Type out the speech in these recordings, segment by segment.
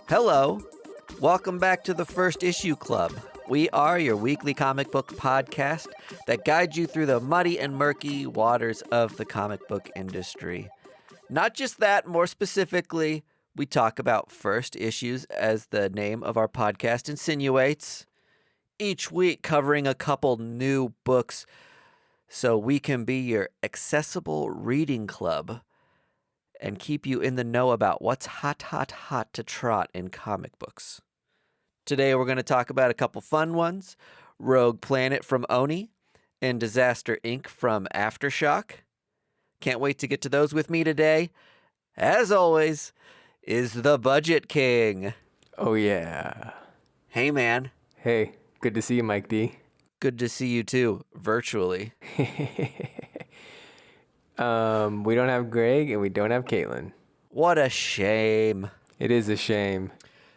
Hello. Welcome back to the First Issue Club. We are your weekly comic book podcast that guides you through the muddy and murky waters of the comic book industry. Not just that, more specifically, we talk about first issues, as the name of our podcast insinuates, each week covering a couple new books so we can be your accessible reading club and keep you in the know about what's hot to trot in comic books. Today we're going to talk about a couple fun ones, Rogue Planet from Oni and Disaster Inc. from Aftershock. Can't wait to get to those with me today. As always, is the Budget King. Oh, yeah. Hey, man. Hey, good to see you, Mike D. Good to see you, too, virtually. We don't have Greg and we don't have Caitlin. What a shame. It is a shame.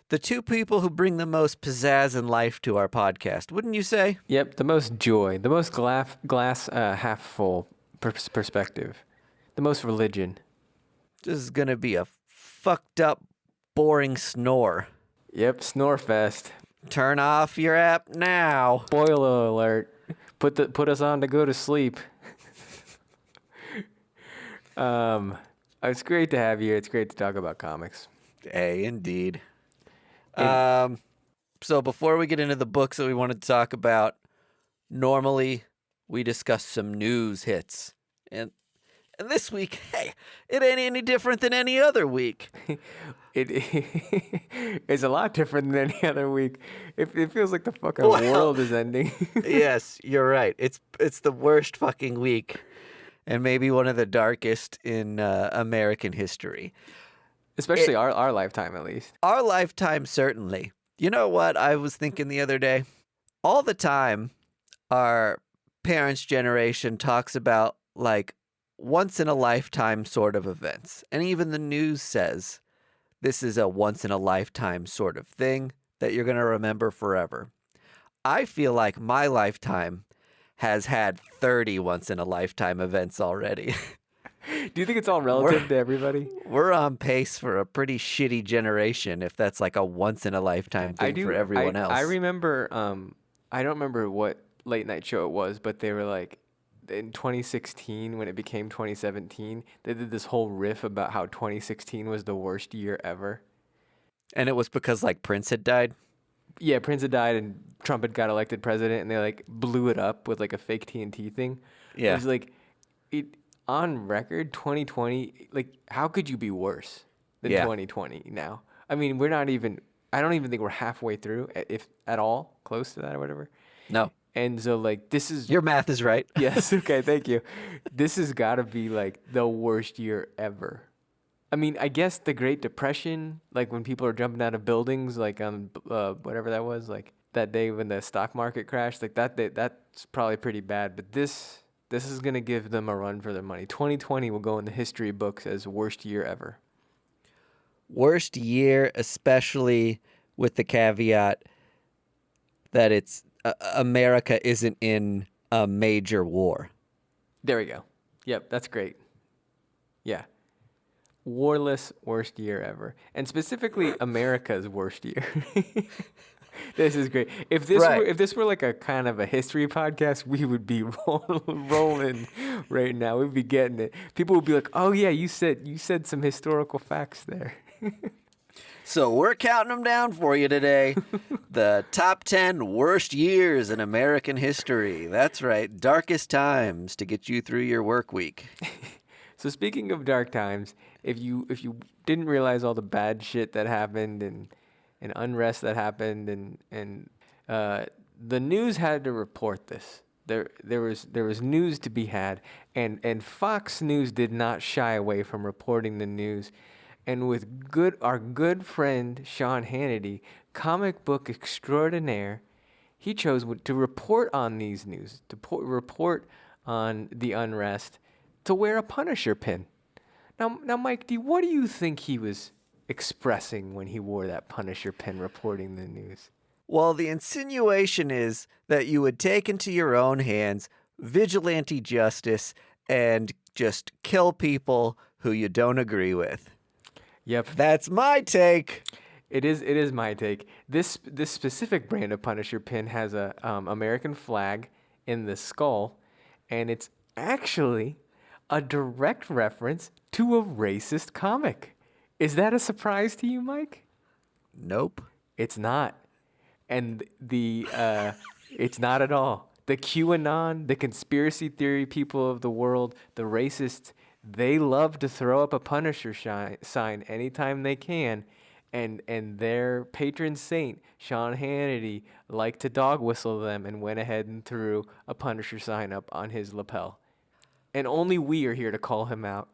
The two people who bring the most pizzazz in life to our podcast, wouldn't you say? Yep, the most joy, the most glass half full perspective, the most religion. This is going to be a fucked up, boring snore. Yep, snore fest. Turn off your app now. Spoiler alert. Put us on to go to sleep. It's great to have you here. It's great to talk about comics. Hey, indeed. So before we get into the books that we wanted to talk about, normally we discuss some news hits. And this week, hey, it ain't any different than any other week. It's a lot different than any other week. It feels like the fucking world is ending. Yes, you're right. It's the worst fucking week, and maybe one of the darkest in American history. Especially our lifetime, at least. Our lifetime, certainly. You know what I was thinking the other day? All the time, our parents' generation talks about, like, once-in-a-lifetime sort of events. And even the news says this is a once-in-a-lifetime sort of thing that you're going to remember forever. I feel like my lifetime has had 30 once-in-a-lifetime events already. Do you think it's all relative to everybody? We're on pace for a pretty shitty generation if that's like a once-in-a-lifetime thing for everyone else. I remember, I don't remember what late night show it was, but they were like, in 2016, when it became 2017, they did this whole riff about how 2016 was the worst year ever. And it was because, like, Prince had died? Yeah, Prince had died and Trump had got elected president, and they, like, blew it up with, like, a fake TNT thing. Yeah. It was like, on record, 2020, like, how could you be worse than 2020 now? I mean, I don't even think we're halfway through, if at all, close to that or whatever. No. And so, like, this is... Your math is right. Yes, okay, thank you. This has got to be, like, the worst year ever. I mean, I guess the Great Depression, like, when people are jumping out of buildings, like, on whatever that was, like, that day when the stock market crashed, like, that's probably pretty bad. But this is going to give them a run for their money. 2020 will go in the history books as worst year ever. Worst year, especially with the caveat that it's... America isn't in a major war. There we go. Yep, that's great. Yeah. Warless worst year ever. And specifically America's worst year. This is great. If this were like a kind of a history podcast, we would be rolling right now. We'd be getting it. People would be like, "Oh yeah, you said some historical facts there." So we're counting them down for you today. The top 10 worst years in American history. That's right. Darkest times to get you through your work week. So speaking of dark times, if you didn't realize all the bad shit that happened and unrest that happened and the news had to report this. There was news to be had, and Fox News did not shy away from reporting the news. And with our good friend Sean Hannity, comic book extraordinaire, he chose to report on these news, to report on the unrest, to wear a Punisher pin. Now, Mike D, what do you think he was expressing when he wore that Punisher pin reporting the news? Well, the insinuation is that you would take into your own hands vigilante justice and just kill people who you don't agree with. Yep. That's my take. It is my take. This specific brand of Punisher pin has a American flag in the skull, and it's actually a direct reference to a racist comic. Is that a surprise to you, Mike? Nope. It's not. And it's not at all. The QAnon, the conspiracy theory people of the world, the racists, they love to throw up a Punisher sign anytime they can. And their patron saint, Sean Hannity, liked to dog whistle them and went ahead and threw a Punisher sign up on his lapel. And only we are here to call him out.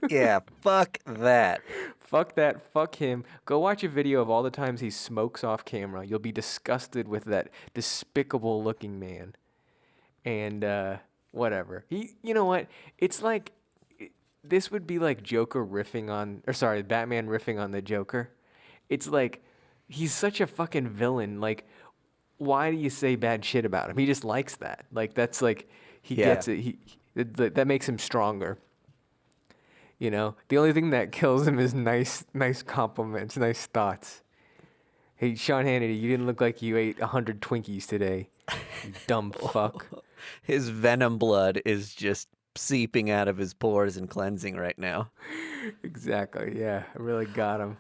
Yeah, fuck that. Fuck that. Fuck him. Go watch a video of all the times he smokes off camera. You'll be disgusted with that despicable looking man. And whatever. You know what? It's like this would be like Batman riffing on the Joker. It's like he's such a fucking villain. Like, why do you say bad shit about him? He just likes that. Like that's like he gets it. That makes him stronger. You know, the only thing that kills him is nice compliments, nice thoughts. Hey, Sean Hannity, you didn't look like you ate 100 Twinkies today, you dumb fuck. His venom blood is just seeping out of his pores and cleansing right now. Exactly, yeah, I really got him.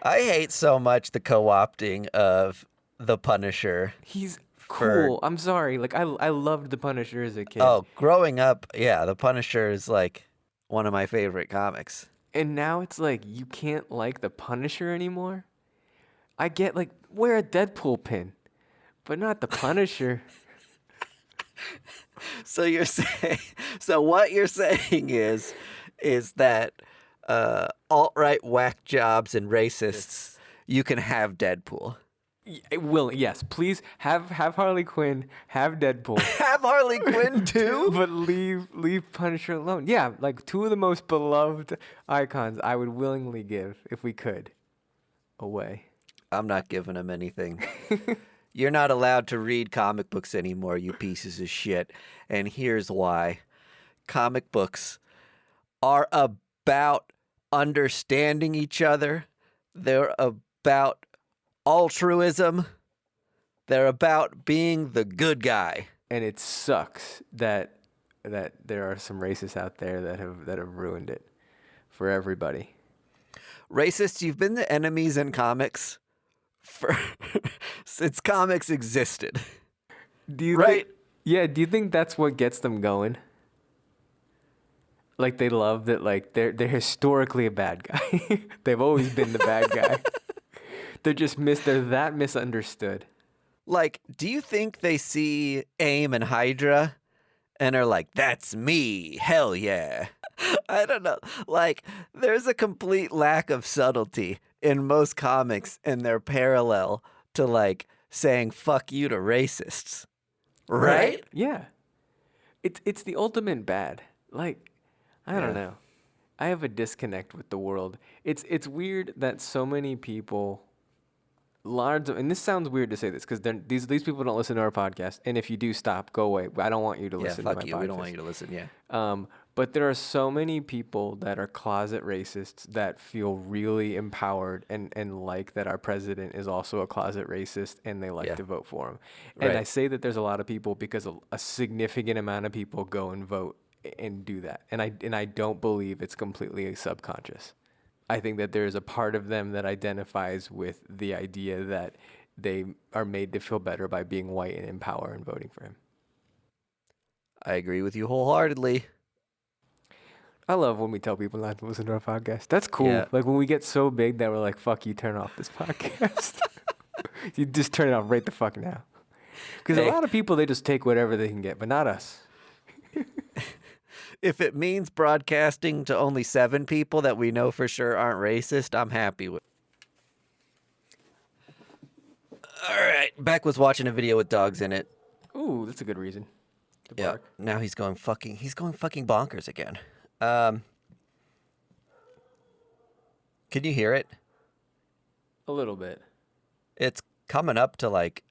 I hate so much the co-opting of the Punisher. He's cool. I'm sorry. Like, I loved the Punisher as a kid. Oh, growing up, yeah, the Punisher is like one of my favorite comics. And now it's like you can't like the Punisher anymore? I get, like, wear a Deadpool pin, but not the Punisher. So what you're saying is that alt-right whack jobs and racists, you can have Deadpool. Yes, please have Harley Quinn, have Deadpool. Have Harley Quinn too? But leave Punisher alone. Yeah, like two of the most beloved icons I would willingly give, if we could, away. I'm not giving him anything. You're not allowed to read comic books anymore, you pieces of shit. And here's why. Comic books are about understanding each other. They're about altruism. They're about being the good guy. And it sucks that there are some racists out there that have ruined it for everybody. Racists, you've been the enemies in comics since comics existed. Do you right? Do you think that's what gets them going? Like they love that, like they're historically a bad guy. They've always been the bad guy. They're that misunderstood. Like, do you think they see AIM and Hydra and are like, that's me, hell yeah? I don't know. Like, there's a complete lack of subtlety in most comics, and they're parallel to, like, saying fuck you to racists. Right? Yeah. It's the ultimate bad. Like, I don't know. I have a disconnect with the world. It's weird that so many people, and this sounds weird to say this because these people don't listen to our podcast. And if you do, stop, go away. I don't want you to listen to my podcast. We don't want you to listen. Yeah. But there are so many people that are closet racists that feel really empowered and like that our president is also a closet racist and they like to vote for him. And I say that there's a lot of people because a significant amount of people go and vote and do that. And I don't believe it's completely subconscious. I think that there's a part of them that identifies with the idea that they are made to feel better by being white and in power and voting for him. I agree with you wholeheartedly. I love when we tell people not to listen to our podcast. That's cool. Yeah. Like when we get so big that we're like, fuck you, turn off this podcast. You just turn it off right the fuck now. Because a lot of people, they just take whatever they can get, but not us. If it means broadcasting to only 7 people that we know for sure aren't racist, I'm happy with it. All right. Beck was watching a video with dogs in it. Ooh, that's a good reason to bark. Now he's going fucking bonkers again. Can you hear it? A little bit. It's coming up to like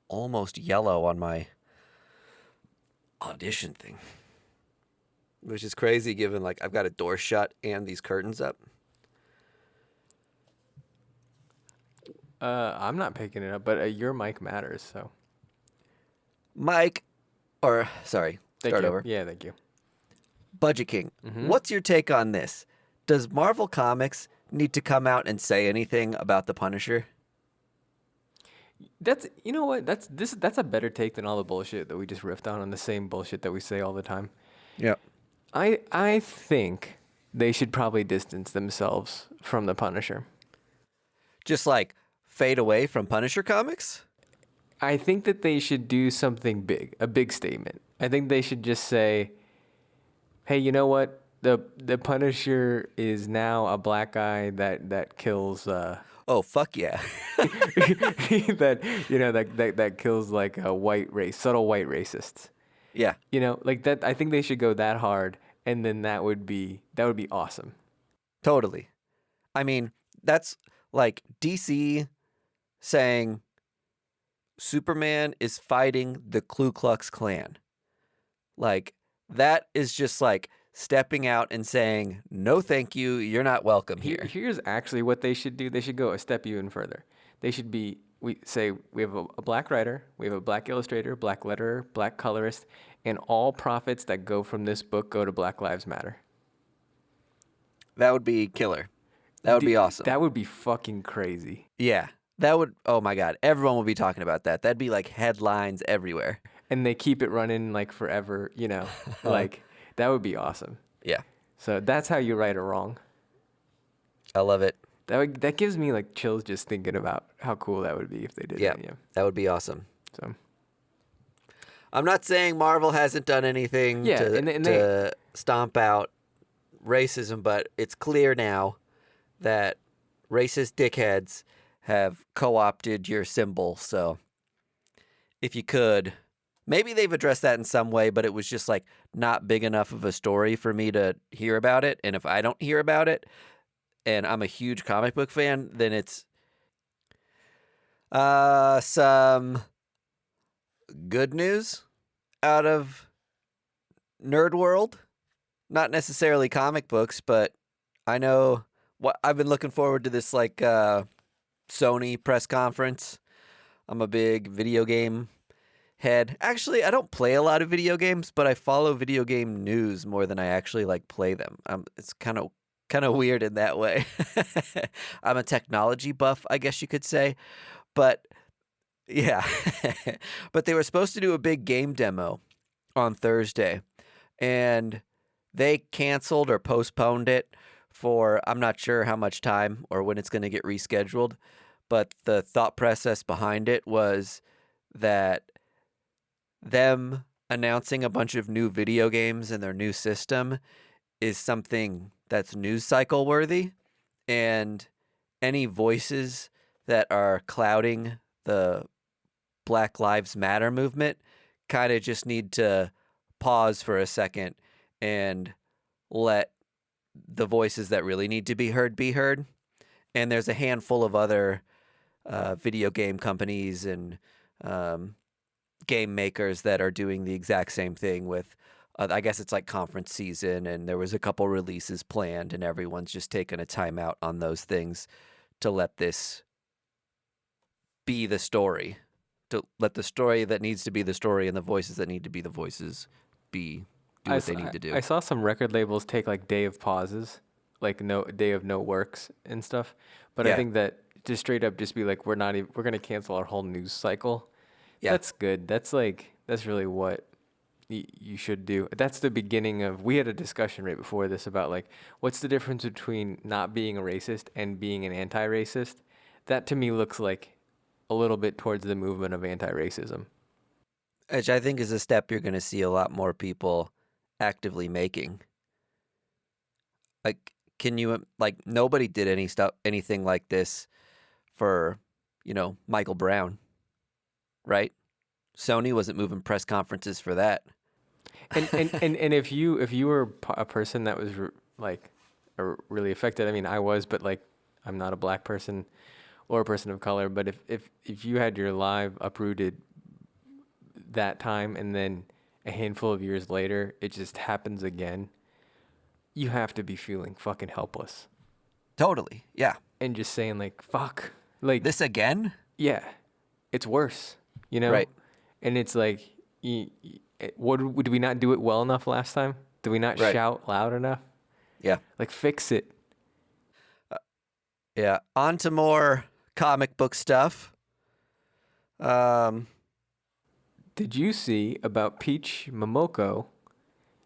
almost yellow on my audition thing. Which is crazy given like I've got a door shut and these curtains up. I'm not picking it up, but your mic matters, so. Mike, or sorry, Thank start you. over. Yeah, thank you. Budget King, Mm-hmm. what's your take on this? Does Marvel Comics need to come out and say anything about the Punisher? That's you know what that's a better take than all the bullshit that we just riffed on the same bullshit that we say all the time. Yep. I think they should probably distance themselves from the Punisher. Just like fade away from Punisher comics? I think that they should do something big, a big statement. I think they should just say, "Hey, you know what? The Punisher is now a black guy that kills Oh, fuck yeah. that kills like a subtle white racists." Yeah, Like that. I think they should go that hard, and then that would be awesome. totally. I mean, that's like DC saying Superman is fighting the Ku Klux Klan. Like, that is just like stepping out and saying, no, thank you. You're not welcome here. Here's actually what they should do. They should go a step even further. They should be we have a black writer, we have a black illustrator, black letterer, black colorist, and all profits that go from this book go to Black Lives Matter. That would be killer. That would be awesome. That would be fucking crazy. Yeah. That would, oh my God. Everyone will be talking about that. That'd be like headlines everywhere. And they keep it running like forever, like that would be awesome. Yeah. So that's how you right a wrong. I love it. That gives me like chills just thinking about how cool that would be if they did Yeah. that. Yeah. That would be awesome. So I'm not saying Marvel hasn't done anything to stomp out racism, but it's clear now that racist dickheads have co-opted your symbol. So if you could, maybe they've addressed that in some way, but it was just like not big enough of a story for me to hear about it. And if I don't hear about it and I'm a huge comic book fan, then it's some good news out of nerd world. Not necessarily comic books, but I know what I've been looking forward to this like Sony press conference. I'm a big video game head. Actually, I don't play a lot of video games, but I follow video game news more than I actually like play them. It's kind of weird in that way. I'm a technology buff, I guess you could say. But yeah. But they were supposed to do a big game demo on Thursday, and they canceled or postponed it for I'm not sure how much time or when it's going to get rescheduled. But the thought process behind it was that them announcing a bunch of new video games and their new system is something that's news cycle worthy, and any voices that are clouding the Black Lives Matter movement kind of just need to pause for a second and let the voices that really need to be heard be heard. And there's a handful of other video game companies and game makers that are doing the exact same thing with, I guess it's like conference season, and there was a couple releases planned, and everyone's just taking a timeout on those things to let this be the story, to let the story that needs to be the story and the voices that need to be the voices do what they need to do. I saw some record labels take like day of pauses, like no day of no works and stuff. But I think that just straight up just be like, we're going to cancel our whole news cycle. Yeah. That's good. That's really what you should do. That's the beginning of, we had a discussion right before this about like, what's the difference between not being a racist and being an anti-racist? That to me looks like a little bit towards the movement of anti-racism. Which I think is a step you're going to see a lot more people actively making. Like, nobody did anything like this for, Michael Brown, right? Sony wasn't moving press conferences for that. And if you were a person that was really affected, I mean, I was, but like, I'm not a black person or a person of color. But if you had your life uprooted that time and then a handful of years later it just happens again, you have to be feeling fucking helpless. Totally, yeah. And just saying like, fuck, Like, This again? yeah, it's worse, you know? Right. And it's like, did we not do it well enough last time? Did we not Right. shout loud enough? Yeah. Like, fix it. Yeah. On to more comic book stuff. Um, Did you see about Peach Momoko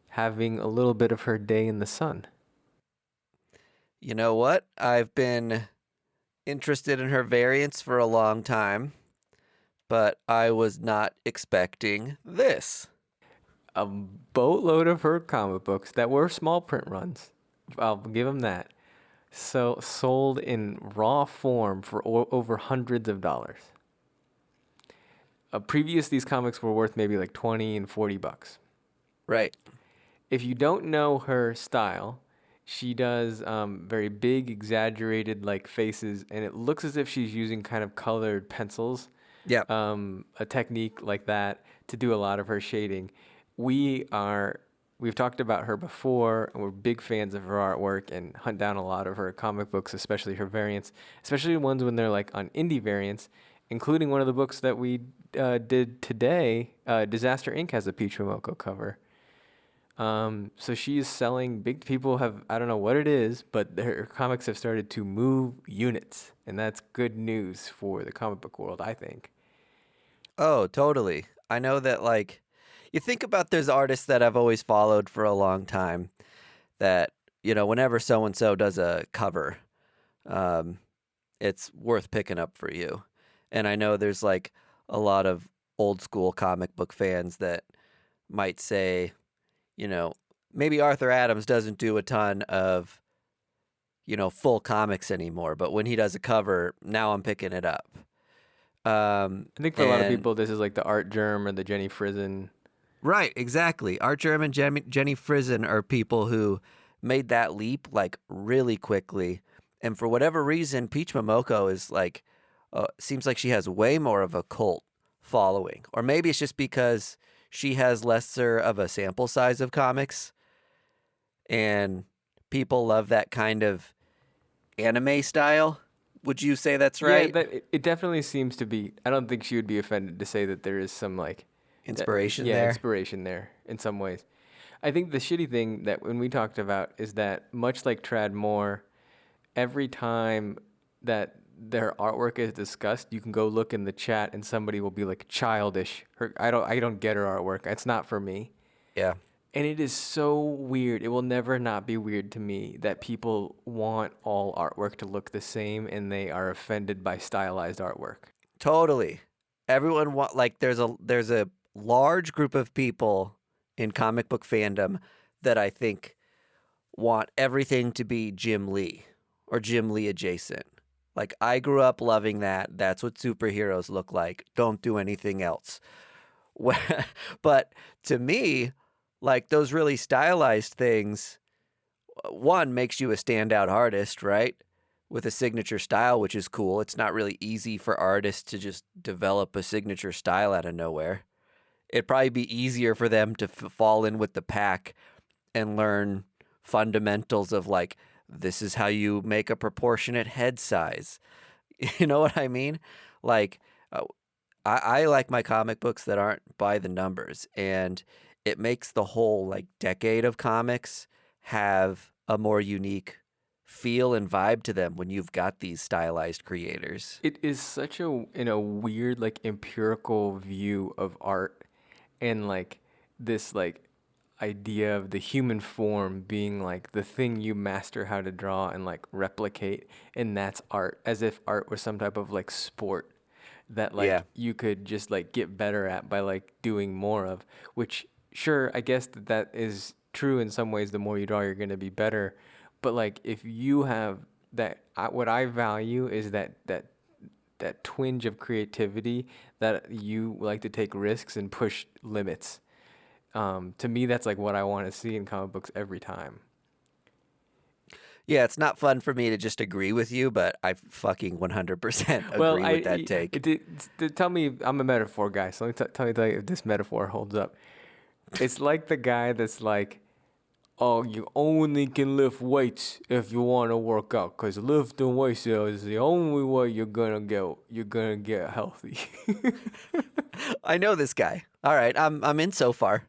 having a little bit of her day in the sun? you know what? I've been interested in her variants for a long time, but I was not expecting this. A boatload of her comic books that were small print runs. I'll give them that. So sold in raw form for over hundreds of dollars. Previous, these comics were worth maybe like 20 and 40 bucks. Right. If you don't know her style, she does very big, exaggerated like faces, and it looks as if she's using kind of colored pencils. Yeah. A technique like that to do a lot of her shading. We've talked about her before, and we're big fans of her artwork and hunt down a lot of her comic books, especially her variants, especially ones when they're like on indie variants, including one of the books that we did today. Disaster Inc. has a Peach Momoko cover. So she is selling big. People have, I don't know what it is, but her comics have started to move units, and that's good news for the comic book world, I think. Oh, totally. I know that, like, you think about those artists that I've always followed for a long time that, whenever so and so does a cover, it's worth picking up for you. And I know there's like a lot of old school comic book fans that might say, maybe Arthur Adams doesn't do a ton of, full comics anymore, but when he does a cover, now I'm picking it up. I think for a lot of people, this is like the Art Germ or the Jenny Frison. Right, exactly. Art Germ and Jenny Frison are people who made that leap like really quickly. And for whatever reason, Peach Momoko is like, seems like she has way more of a cult following. Or maybe it's just because she has lesser of a sample size of comics. And people love that kind of anime style. Would you say that's right? Yeah, it definitely seems to be. I don't think she would be offended to say that there is some like inspiration there. Inspiration there in some ways. I think the shitty thing that when we talked about is that much like Trad Moore, every time that their artwork is discussed, you can go look in the chat and somebody will be like childish. I don't get her artwork. It's not for me. Yeah. And it is so weird. It will never not be weird to me that people want all artwork to look the same and they are offended by stylized artwork. Totally. Everyone there's a large group of people in comic book fandom that I think want everything to be Jim Lee or Jim Lee adjacent. Like, I grew up loving that. That's what superheroes look like. Don't do anything else. But to me, like, those really stylized things, one, makes you a standout artist, right? With a signature style, which is cool. It's not really easy for artists to just develop a signature style out of nowhere. It'd probably be easier for them to fall in with the pack and learn fundamentals of, like, this is how you make a proportionate head size. You know what I mean? Like, I like my comic books that aren't by the numbers, and it makes the whole like decade of comics have a more unique feel and vibe to them when you've got these stylized creators. It is such a weird like empirical view of art and like this like idea of the human form being like the thing you master how to draw and like replicate, and that's art, as if art was some type of like sport that like you could just like get better at by like doing more of, which sure, I guess that is true in some ways. The more you draw, you're going to be better. But like, if you have that, what I value is that twinge of creativity that you like to take risks and push limits. To me, that's like what I want to see in comic books every time. Yeah, it's not fun for me to just agree with you, but I fucking 100% agree with that take. Tell me, I'm a metaphor guy, so let me tell you if this metaphor holds up. It's like the guy that's like, oh, you only can lift weights if you want to work out, cause lifting weights is the only way you're gonna get healthy. I know this guy. All right, I'm in so far.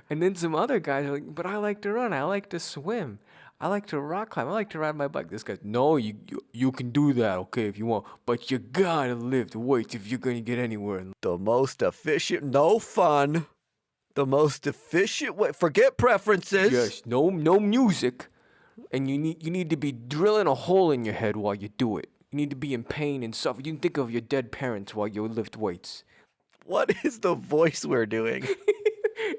And then some other guys are like, but I like to run, I like to swim, I like to rock climb, I like to ride my bike. This guy's, no, you can do that, okay, if you want, but you gotta lift weights if you're gonna get anywhere. The most efficient, no fun. The most efficient way. Forget preferences. Yes, no music, and you need to be drilling a hole in your head while you do it. You need to be in pain and suffer. You can think of your dead parents while you lift weights. What is the voice we're doing?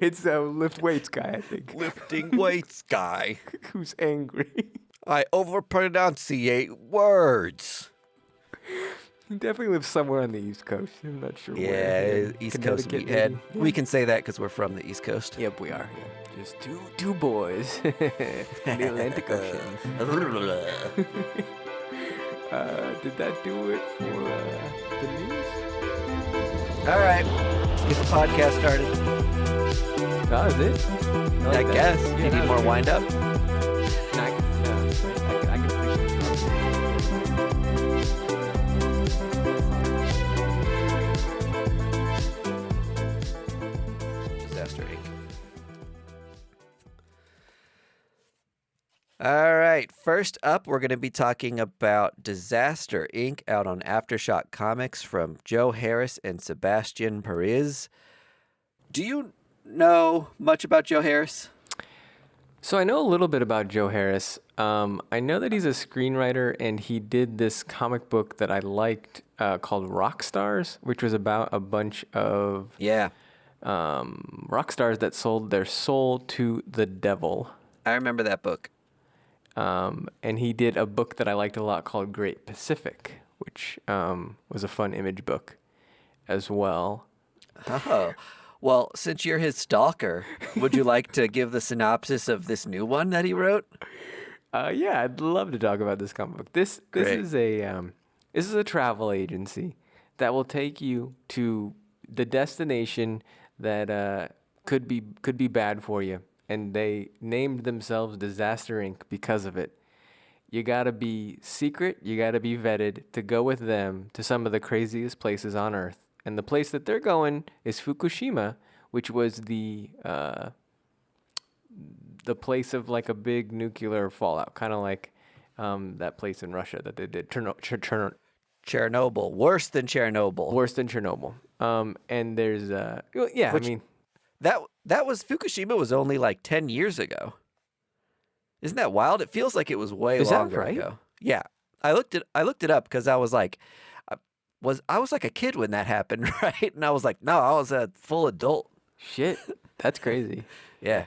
It's a lift weights guy, I think. Lifting weights guy. Who's angry. I overpronunciate words. He definitely lives somewhere on the East Coast. I'm not sure where. Yeah, East Coast meathead. Yeah. We can say that because we're from the East Coast. Yep, we are. Yeah. Just two boys in the Atlantic Ocean. Did that do it for the news? All right, let's get the podcast started. That was it? I guess. Yeah, You need more wind up? I can Disaster Inc. All right, first up, we're going to be talking about Disaster Inc. out on Aftershock Comics from Joe Harris and Sebastian Perez. Do you know much about Joe Harris? So I know a little bit about Joe Harris. I know that he's a screenwriter, and he did this comic book that I liked called Rock Stars, which was about a bunch of rock stars that sold their soul to the devil. I remember that book. And he did a book that I liked a lot called Great Pacific, which was a fun image book as well. Oh, well, since you're his stalker, would you like to give the synopsis of this new one that he wrote? Yeah, I'd love to talk about this comic book. This is a travel agency that will take you to the destination that could be bad for you, and they named themselves Disaster Inc. because of it. You gotta be secret, you gotta be vetted to go with them to some of the craziest places on Earth. And the place that they're going is Fukushima, which was the place of like a big nuclear fallout, kind of like that place in Russia that they did Chernobyl. Worse than Chernobyl. Worse than Chernobyl. And there's yeah, Which, I mean that was Fukushima was only like 10 years ago. Isn't that wild? It feels like it was way longer ago. Yeah, I looked it up because I was like. I was like a kid when that happened, right? And I was like, no, I was a full adult. Shit, that's crazy. Yeah.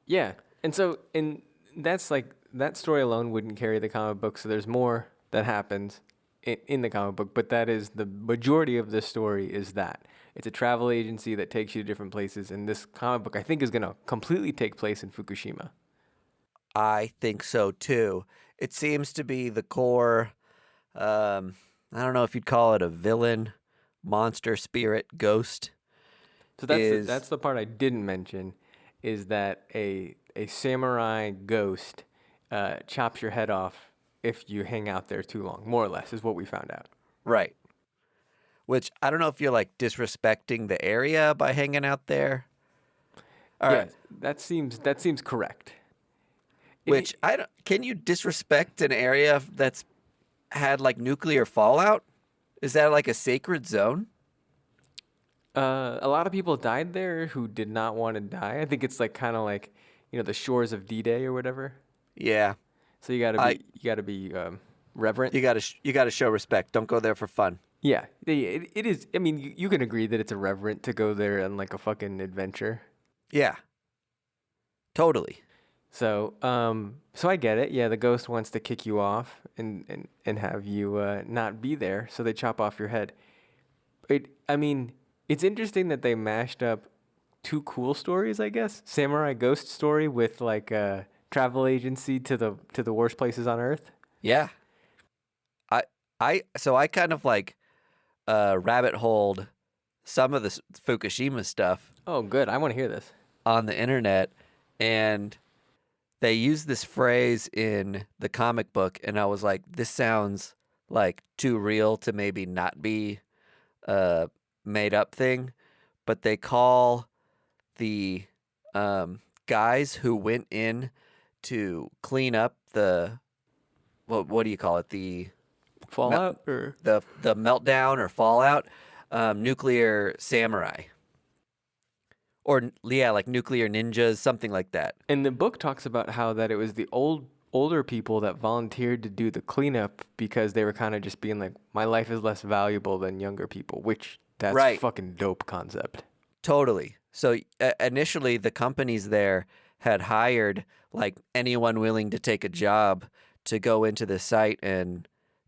Yeah. And that's like, that story alone wouldn't carry the comic book. So there's more that happens in the comic book, but that is the majority of this story is that. It's a travel agency that takes you to different places. And this comic book, I think, is going to completely take place in Fukushima. I think so too. It seems to be the core, I don't know if you'd call it a villain, monster, spirit, ghost. So that's the part I didn't mention, is that a samurai ghost chops your head off if you hang out there too long, more or less, is what we found out. Right. Which, I don't know if you're like disrespecting the area by hanging out there. All right. That seems correct. Which, can you disrespect an area that's had like nuclear fallout? Is that like a sacred zone? A lot of people died there who did not want to die. I think it's like kind of like, the shores of D-Day or whatever. Yeah. So you gotta be reverent. You gotta show respect. Don't go there for fun. Yeah, it is. I mean, you can agree that it's irreverent to go there on like a fucking adventure. Yeah. Totally. So I get it. Yeah, the ghost wants to kick you off and have you not be there, so they chop off your head. It's interesting that they mashed up two cool stories, I guess. Samurai ghost story with like a travel agency to the worst places on Earth. Yeah. I kind of like rabbit holed some of the Fukushima stuff. Oh, good. I want to hear this. On the internet, and they use this phrase in the comic book, and I was like, this sounds like too real to maybe not be a made up thing. But they call the guys who went in to clean up the what do you call it, the Fallout or the meltdown or fallout, nuclear samurai, or yeah, like nuclear ninjas, something like that. and the book talks about how that it was the older people that volunteered to do the cleanup because they were kind of just being like, my life is less valuable than younger people, which that's Right. fucking dope concept. Totally. So initially, the companies there had hired like anyone willing to take a job to go into the site and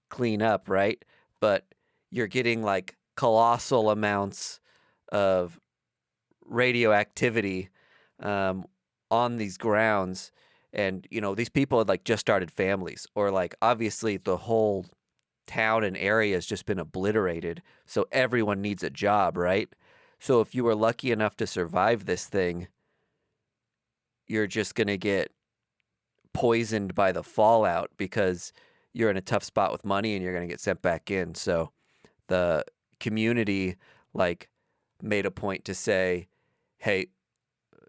clean up, right? But you're getting like colossal amounts of radioactivity on these grounds. And, you know, these people had like just started families, or like obviously the whole town and area has just been obliterated. So everyone needs a job, right? So if you were lucky enough to survive this thing, you're just going to get poisoned by the fallout because you're in a tough spot with money and you're going to get sent back in. So the community like made a point to say, hey,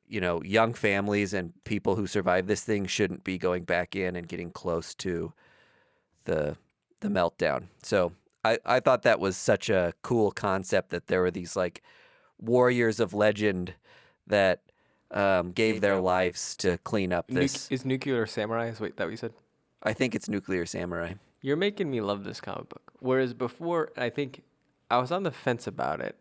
you know, young families and people who survive this thing shouldn't be going back in and getting close to the meltdown. So I thought that was such a cool concept that there were these like warriors of legend that gave their lives to clean up this. Is Nuclear Samurai? Wait, that what you said? I think it's Nuclear Samurai. You're making me love this comic book. Whereas before, I think I was on the fence about it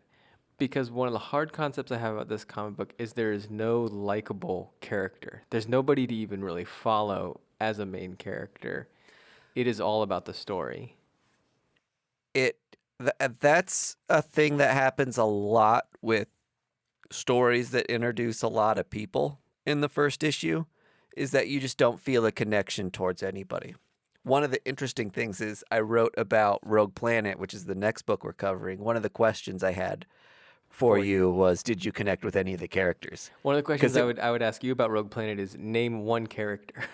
because one of the hard concepts I have about this comic book is there is no likable character. There's nobody to even really follow as a main character. It is all about the story. That's a thing that happens a lot with stories that introduce a lot of people in the first issue, is that you just don't feel a connection towards anybody. One of the interesting things is I wrote about Rogue Planet, which is the next book we're covering. One of the questions I had for you was, did you connect with any of the characters? One of the questions I would ask you about Rogue Planet is name one character.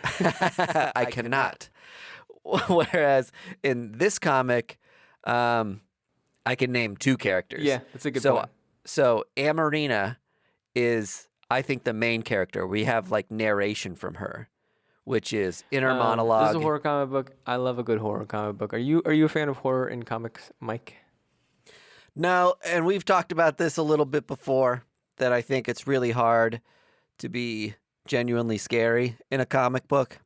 I cannot. Whereas in this comic, I can name two characters. Yeah, that's a good point. So Amarina is, I think, the main character. We have like narration from her, which is inner monologue. This is a horror comic book. I love a good horror comic book. Are you a fan of horror in comics, Mike? No, and we've talked about this a little bit before, that I think it's really hard to be genuinely scary in a comic book.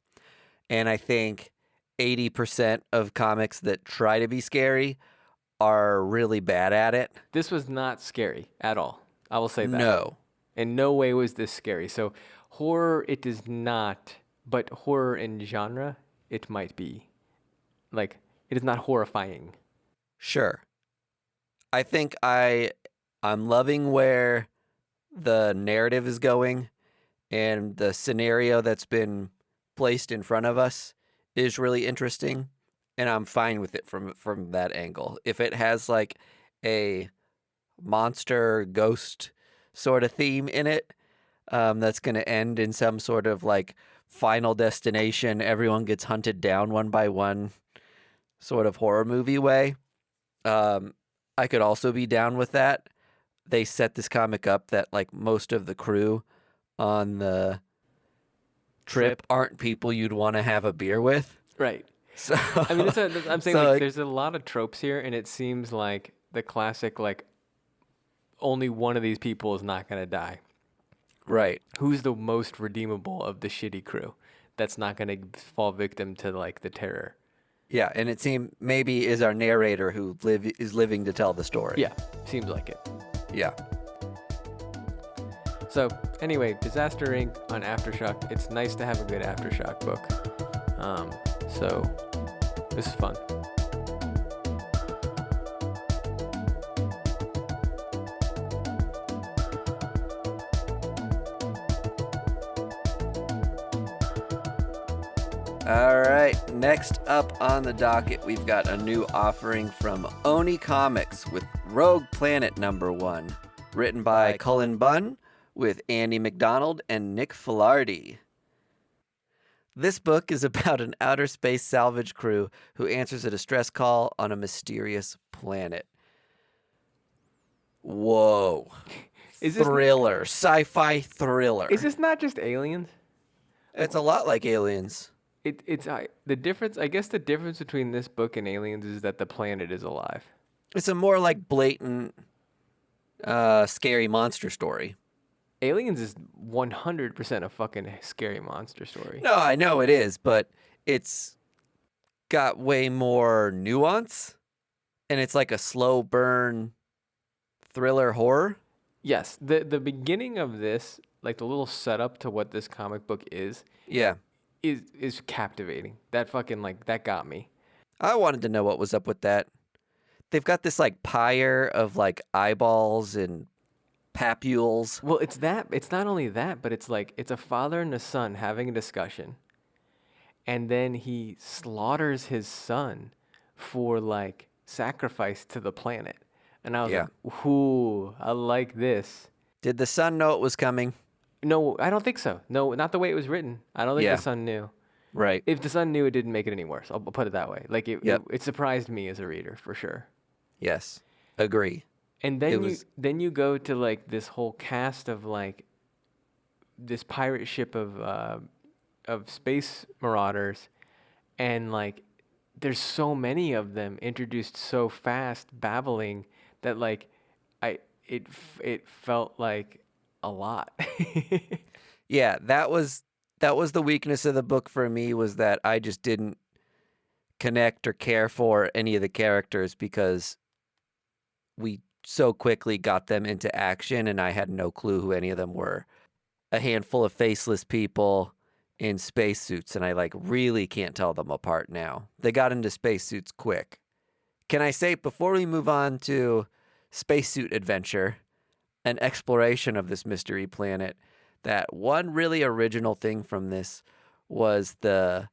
And I think 80% of comics that try to be scary are really bad at it. This was not scary at all. I will say that. No. In no way was this scary. So horror, it is not, but horror in genre, it might be. Like, it is not horrifying. Sure. I think I'm loving where the narrative is going, and the scenario that's been placed in front of us is really interesting, and I'm fine with it from that angle. If it has like a monster ghost sort of theme in it, that's going to end in some sort of like final destination, everyone gets hunted down one by one sort of horror movie way, I could also be down with that. They set this comic up that like most of the crew on the trip aren't people you'd want to have a beer with. Right. So I mean, I'm saying so, like there's a lot of tropes here, and it seems like the classic like only one of these people is not going to die. right. Who's the most redeemable of the shitty crew that's not going to fall victim to like the terror? Yeah, and it seemed maybe is our narrator who is living to tell the story. Yeah, seems like it. Yeah. So anyway, Disaster Inc. on Aftershock. It's nice to have a good Aftershock book. So this is fun. All right, next up on the docket, we've got a new offering from Oni Comics with Rogue Planet #1, written by Cullen Bunn with Andy McDonald and Nick Filardi. This book is about an outer space salvage crew who answers a distress call on a mysterious planet. Whoa. Is this Thriller. Sci-fi thriller. is this not just aliens? It's a lot like Aliens. It's the difference. I guess the difference between this book and Aliens is that the planet is alive. It's a more like blatant, scary monster story. Aliens is 100% a fucking scary monster story. No, I know it is, but it's got way more nuance, and it's like a slow burn thriller horror. Yes, the beginning of this, like the little setup to what this comic book is Yeah. is captivating. That fucking like that got me. I wanted to know what was up with that. They've got this like pyre of like eyeballs and papules. Well, it's that. It's not only that, but it's like it's a father and a son having a discussion, and then he slaughters his son for like sacrifice to the planet. And I was Yeah. like, "Ooh, I like this." Did the son know it was coming? No, I don't think so. No, not the way it was written. I don't think Yeah. the son knew. Right. If the son knew, it didn't make it any worse. I'll put it that way. Like Yep. it surprised me as a reader for sure. Yes. Agree. And then you go to like this whole cast of like this pirate ship of space marauders, and like there's so many of them introduced so fast, babbling that like it felt like a lot. Yeah, that was the weakness of the book for me, was that I just didn't connect or care for any of the characters because we so quickly got them into action and I had no clue who any of them were. A handful of faceless people in spacesuits, and I like really can't tell them apart now. They got into spacesuits quick. Can I say, before we move on to spacesuit adventure and exploration of this mystery planet, that one really original thing from this was the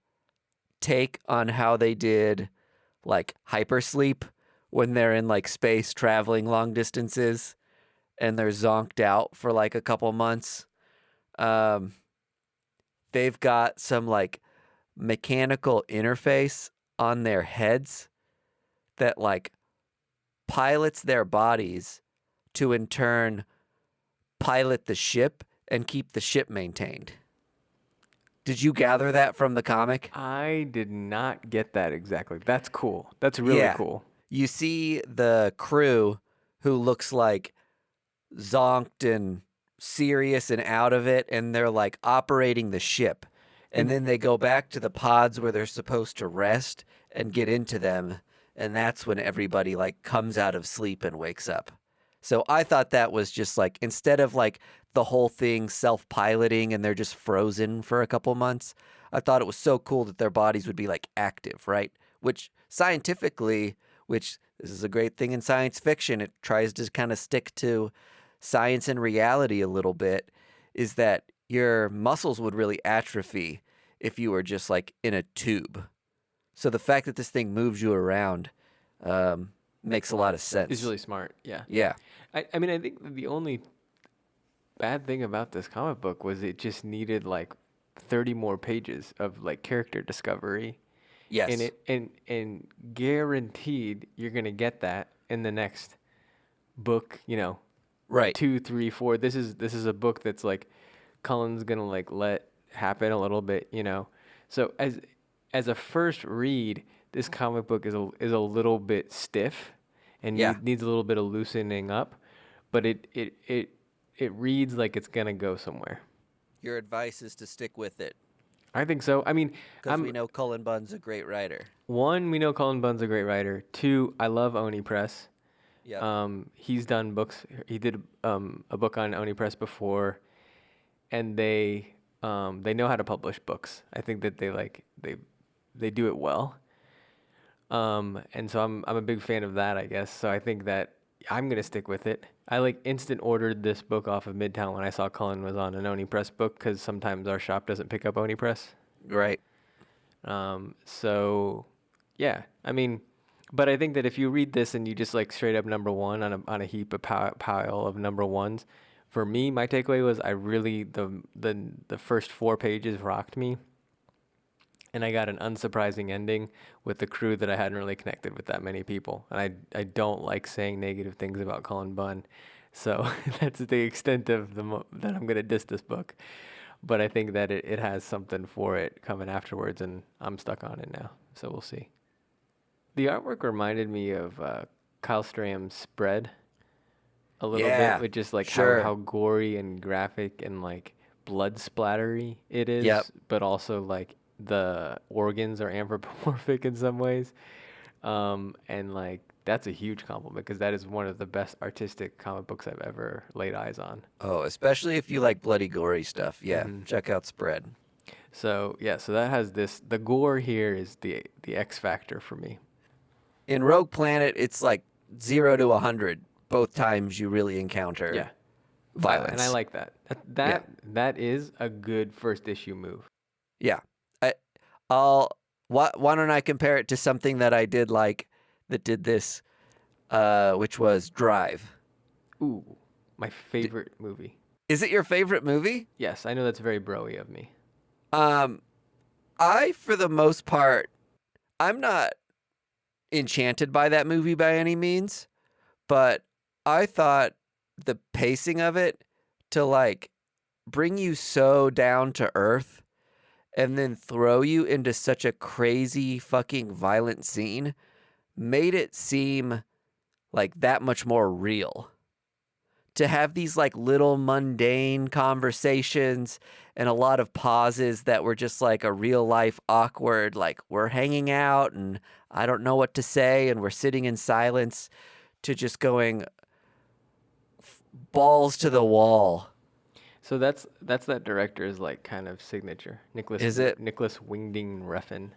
take on how they did like hypersleep when they're in like space traveling long distances and they're zonked out for like a couple months. They've got some like mechanical interface on their heads that like pilots their bodies to in turn pilot the ship and keep the ship maintained. Did you gather that from the comic? I did not get that exactly. That's cool. That's really Yeah. cool. You see the crew who looks like zonked and serious and out of it, and they're like operating the ship. And then they go back to the pods where they're supposed to rest and get into them. And that's when everybody like comes out of sleep and wakes up. So I thought that was just like, instead of like the whole thing self-piloting and they're just frozen for a couple months, I thought it was so cool that their bodies would be like active, right? Which scientifically, which this is a great thing in science fiction, it tries to kind of stick to science and reality a little bit, is that your muscles would really atrophy if you were just like in a tube. So the fact that this thing moves you around makes a lot of sense. It's really smart. Yeah. Yeah. I mean, I think the only bad thing about this comic book was it just needed like 30 more pages of like character discovery. Yes. And and guaranteed you're gonna get that in the next book, you know, Right. 2, 3, 4. This is a book that's like Cullen's gonna like let happen a little bit, you know. So as a first read, this comic book is a little bit stiff and Yeah. needs a little bit of loosening up, but it reads like it's gonna go somewhere. Your advice is to stick with it, I think so. I mean, because we know Cullen Bunn's a great writer. one, we know Cullen Bunn's a great writer. Two, I love Oni Press. Yeah. He's done books. He did a book on Oni Press before, and they know how to publish books. I think that they do it well. And so I'm a big fan of that, I guess. So I think that I'm gonna stick with it. I like instant ordered this book off of Midtown when I saw Cullen was on an Oni Press book, because sometimes our shop doesn't pick up Oni Press. Right. So yeah, I mean, but I think that if you read this and you just like straight up number one on a heap of pile of number ones, for me, my takeaway was I really the first 4 pages rocked me. and I got an unsurprising ending with the crew that I hadn't really connected with that many people. And I don't like saying negative things about Cullen Bunn, so that's the extent of that I'm gonna diss this book. But I think that it has something for it coming afterwards, and I'm stuck on it now. So we'll see. The artwork reminded me of Kyle Straham's Spread a little bit, Yeah, with just like sure. how gory and graphic and like blood splattery it Yep. is, but also like the organs are anthropomorphic in some ways. And like that's a huge compliment because that is one of the best artistic comic books I've ever laid eyes on. Oh, especially if you like bloody, gory stuff. Yeah, check out Spread. So yeah, so that has this. The gore here is the X factor for me. In Rogue Planet, it's like 0 to 100 both times you really encounter Yeah, violence. and I like that. That is a good first issue move. Yeah. Why don't I compare it to something that I did like that did this, which was Drive. Ooh, my favorite movie. Is it your favorite movie? Yes, I know that's very broy of me. I, for the most part, I'm not enchanted by that movie by any means, but I thought the pacing of it to like bring you so down to earth and then throw you into such a crazy fucking violent scene made it seem like that much more real. To have these like little mundane conversations and a lot of pauses that were just like a real life awkward, like we're hanging out and I don't know what to say and we're sitting in silence, to just going balls to the wall. So that's that director's like kind of signature. Is it? Nicholas Wingding Refn?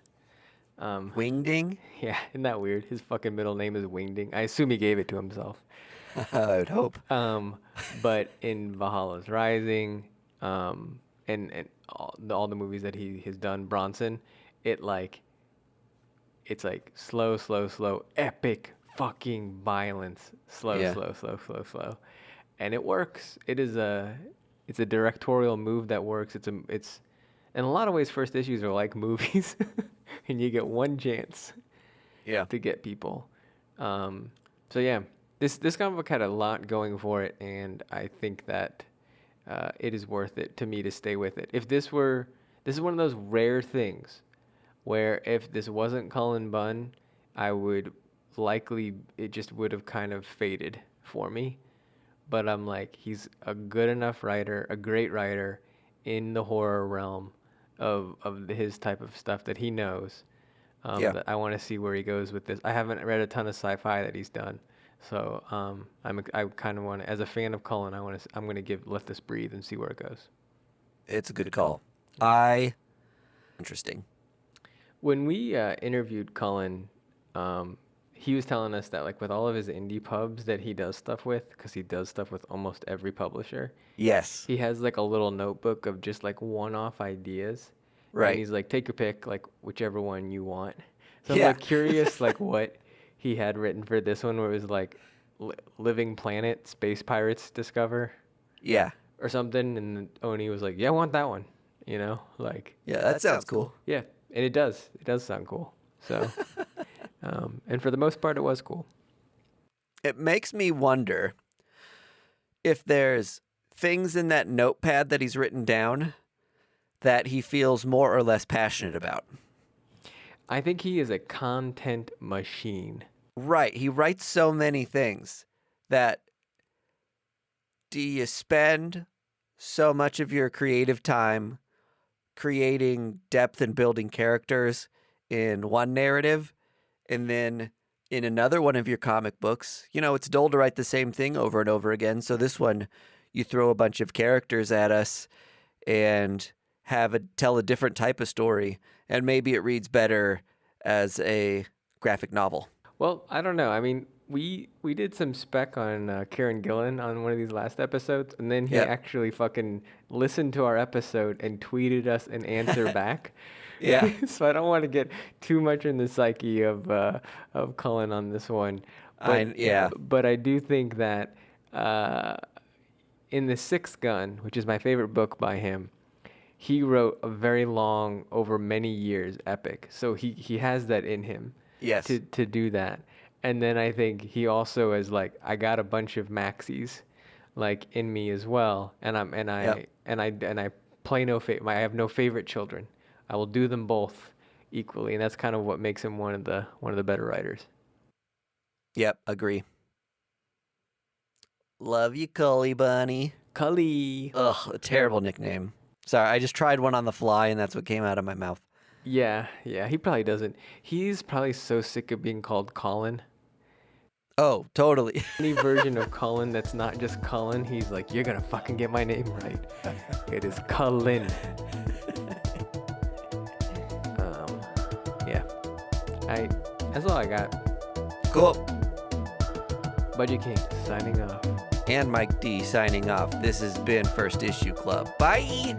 Wingding? Yeah, isn't that weird? His fucking middle name is Wingding. I assume he gave it to himself. I would hope. But in Valhalla's Rising, and all the movies that he has done, Bronson, it's like slow, epic fucking violence, Yeah. slow, and it works. It's a directorial move that works. It's in a lot of ways, first issues are like movies, and you get one chance Yeah. to get people. So yeah, this comic book had a lot going for it, and I think that it is worth it to me to stay with it. This is one of those rare things where if this wasn't Cullen Bunn, I would likely, it just would have kind of faded for me. But I'm like, he's a good enough writer, a great writer in the horror realm of his type of stuff that he knows. That I want to see where he goes with this. I haven't read a ton of sci-fi that he's done, so I kind of want to, as a fan of Cullen, I'm going to let this breathe and see where it goes. It's a good call. Interesting. When we interviewed Cullen, he was telling us that like with all of his indie pubs that he does stuff with, because he does stuff with almost every publisher. Yes. He has like a little notebook of just like one-off ideas. Right. And he's like, take your pick, like whichever one you want. So Yeah. I'm like curious, like what he had written for this one, where it was like living planet, space pirates discover. Yeah. Or something, and then Oni was like, yeah, I want that one. You know, like. Yeah, that sounds cool. Yeah, and it does. It does sound cool. So, and for the most part, it was cool. It makes me wonder if there's things in that notepad that he's written down that he feels more or less passionate about. I think he is a content machine. Right. He writes so many things that, do you spend so much of your creative time creating depth and building characters in one narrative, and then in another one of your comic books, it's dull to write the same thing over and over again. So this one, you throw a bunch of characters at us and tell a different type of story, and maybe it reads better as a graphic novel. Well, I don't know. I mean, we did some spec on Kieran Gillen on one of these last episodes, and then he actually fucking listened to our episode and tweeted us an answer back. Yeah. So I don't want to get too much in the psyche of Cullen on this one. But I do think that in The Sixth Gun, which is my favorite book by him, he wrote a very long, over many years epic. So he has that in him. Yes. To do that. And then I think he also is like, I got a bunch of maxis like in me as well, and I play I have no favorite children. I will do them both equally, and that's kind of what makes him one of the better writers. Yep, agree. Love you, Cully Bunny. Cully. Ugh, a terrible nickname. Sorry, I just tried one on the fly, and that's what came out of my mouth. Yeah, he probably doesn't. He's probably so sick of being called Colin. Oh, totally. Any version of Cullen that's not just Cullen, he's like, you're gonna fucking get my name right. It is Cullen. Yeah. That's all I got. Cool. Budget King signing off. And Mike D signing off. This has been First Issue Club. Bye.